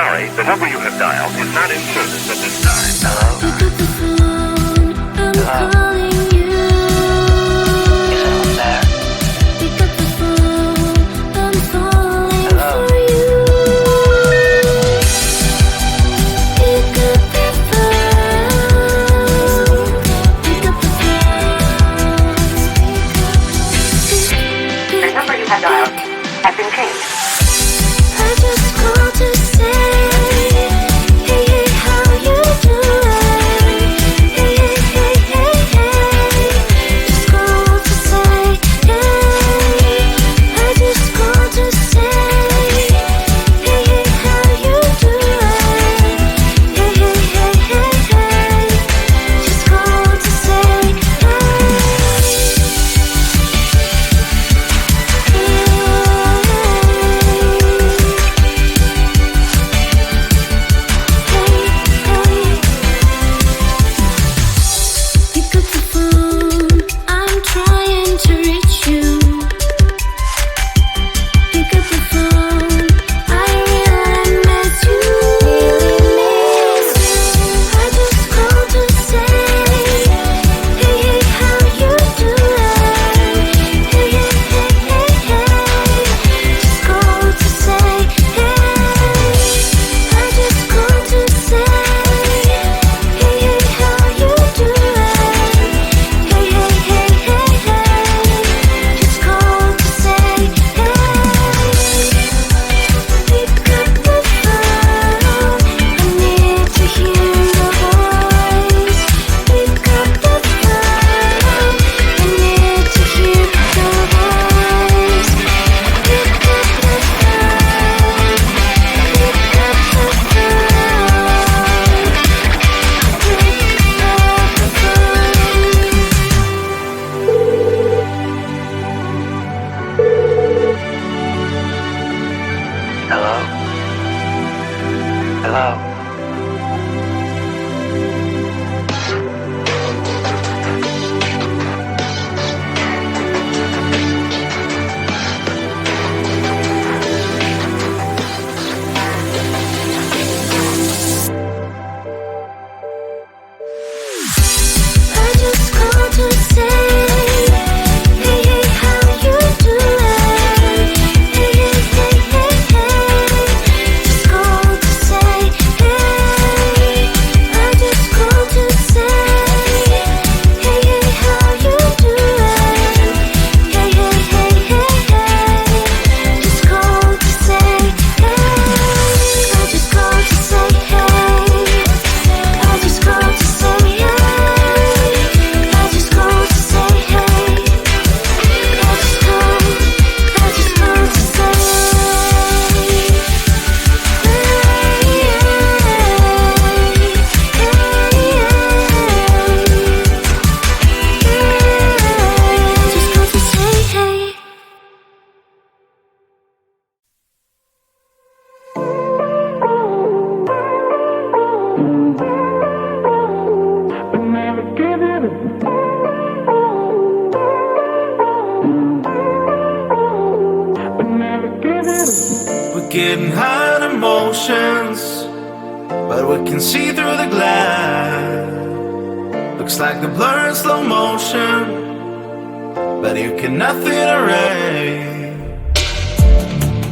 sorry, the number you have dialed is not in service at this time. Hello? Pick up the phone, I'm calling you. Is anyone there? Pick up the phone, I'm falling for you. Pick up the phone, pick up the phone. The number you have dialed has been changed. I just called to say, hey, hey, how you doing? Hey, hey, hey, hey, hey. Just called to say, hey. I just called to say, hey, hey, how you doing? Hey, hey, hey, hey, hey. Just called to say, pick up the phone, I'm trying to reach you. Pick up the phone, I really miss you. I just called to say, hey, hey, how you doing? Hey, hey, hey, hey, hey. Just called to say, hey. I just called to say, hey, hey, how you doing? Hey, hey, hey, hey, hey. Just called to say, hey. Pick up the phone, I need to hear your voice. Pick up the phone, I need to hear your voice. Pick up the phone, pick up the phone, Hello? Hello? I just called to say, hey, hey, how you doing? Hey, hey, hey, hey, hey. Just called to say, hey. I just called to say, hey, hey, how you doing? Hey, hey, hey, hey, hey. Just called to say, hey. I just called to say, hey. I just called to say, hey. I just called to say, hey. I just called to say, just called to say, hey. We're getting high on emotions, but we can see through the glass. Looks like the blur in slow motion, but you cannot feel the rain.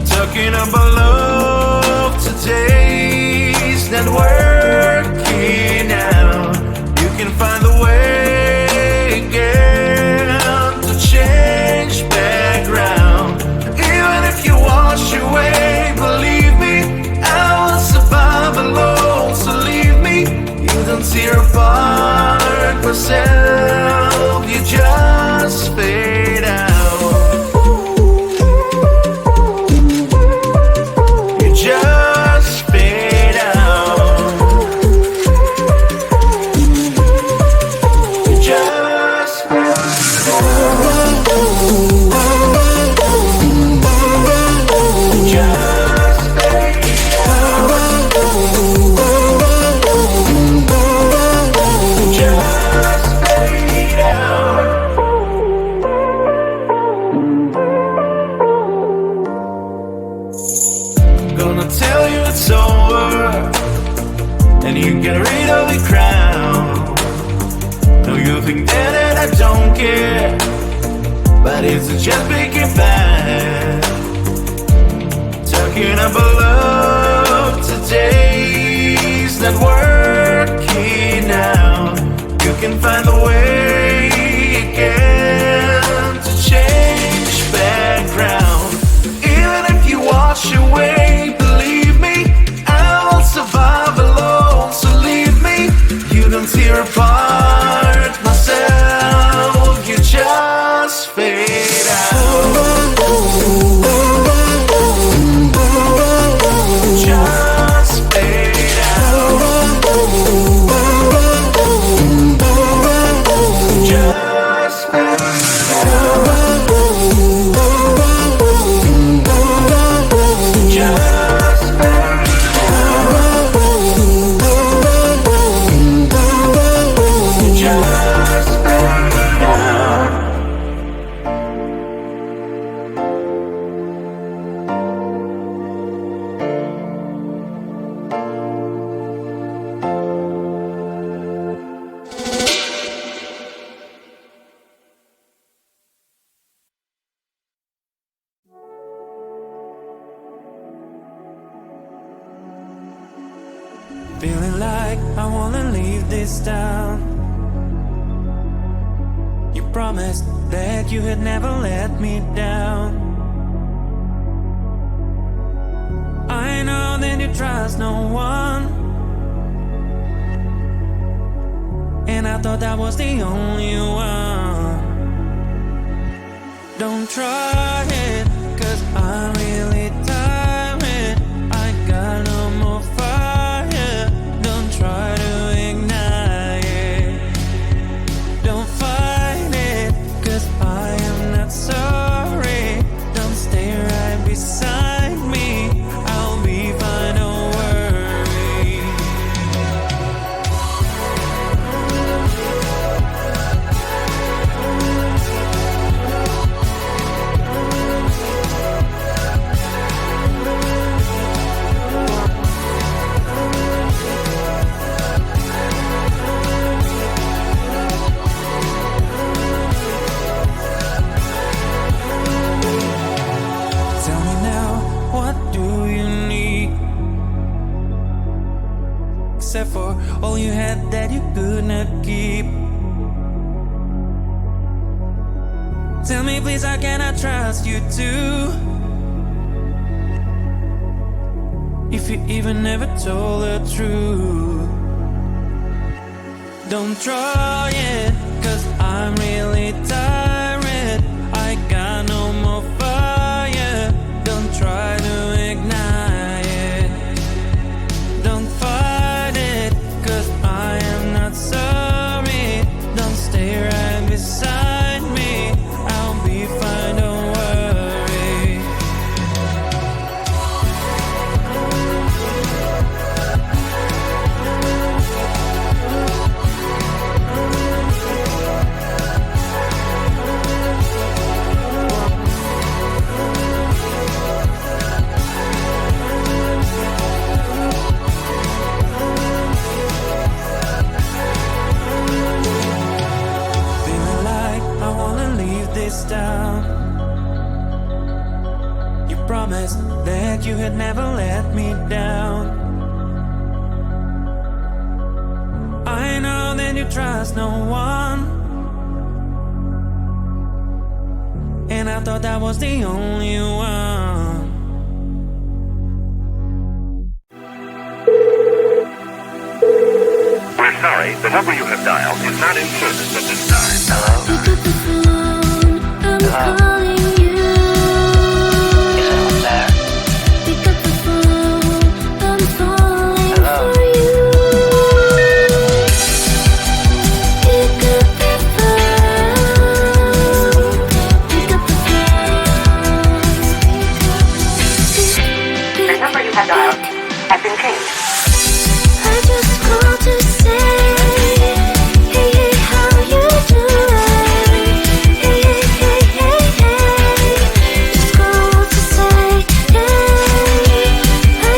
Talking about love today's not working out. You can find the way again to change background. Even if you wash away, believe me, I will survive alone. So leave me, you don't tear apart myself, you just fade out. You just fade out. gonna tell you it's over, and you get rid of the crown. No, you think that I don't care, but it's just big and bad. Talking about love today's not working out. You can find a way again to change background. Even if you wash away, believe me, I will survive alone. So leave me, you don't tear apart myself, you just fade out. Just fade out. Just fade Feeling like I wanna leave this town. You promised that you had never let me down. I know that you trust no one, and I thought that was the only one. Don't try it, 'cause I'm really tired. I got no more fire. Don't try to ignite it. Don't fight it, 'cause I am not sorry. Don't stay right beside me. I'll be fine, don't worry. Tell me now, what do you need? Except for all you had that you could not keep. Tell me please, how can I trust you too? If you even never told the truth. Don't try it, 'cause I'm really tired. I got no more fire. Don't try to ignite it. Don't fight it, 'cause I am not sorry. Don't stay right beside me. I'll be fine, don't worry. Feeling like I wanna leave this town. You promised that you had never let me down. I know that you trust no one, and I thought that was the only one. We're sorry, the number you have dialed is not in service at this time. Pick up the phone, I'm calling you. Pick up the phone, I'm falling for you. Pick up the phone, pick up the phone. The number you have dialed has been changed. I just called to say, hey, hey, how you doing? Hey, hey, hey, hey, hey. Just called to say, hey, I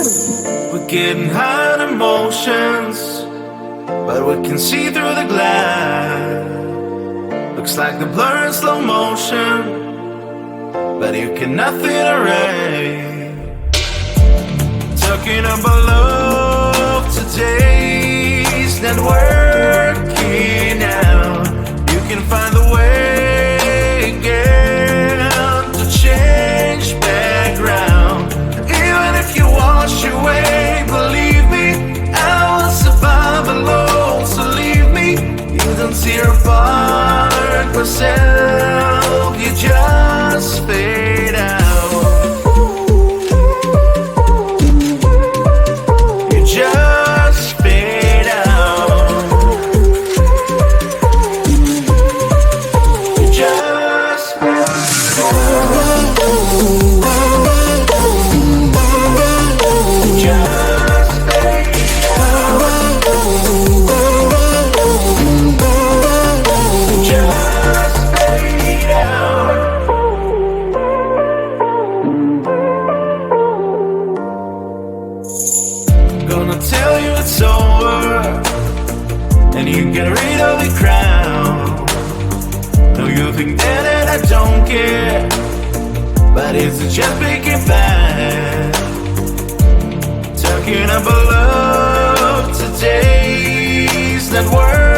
We're getting high on emotions, but we can see through the glass. Looks like the blur in slow motion, but you cannot feel the rain. Talking about love today's not working out. You can find the way again to change background. Even if you wash away, believe me, I will survive alone. So leave me, you don't tear apart myself, you just fade out. You just fade out. You just fade out. Just fade out. Just fade out. Gonna tell you it's over, and you get rid of the crown. No, you think that I don't care, but it's just making bad. Talking about love today's not worth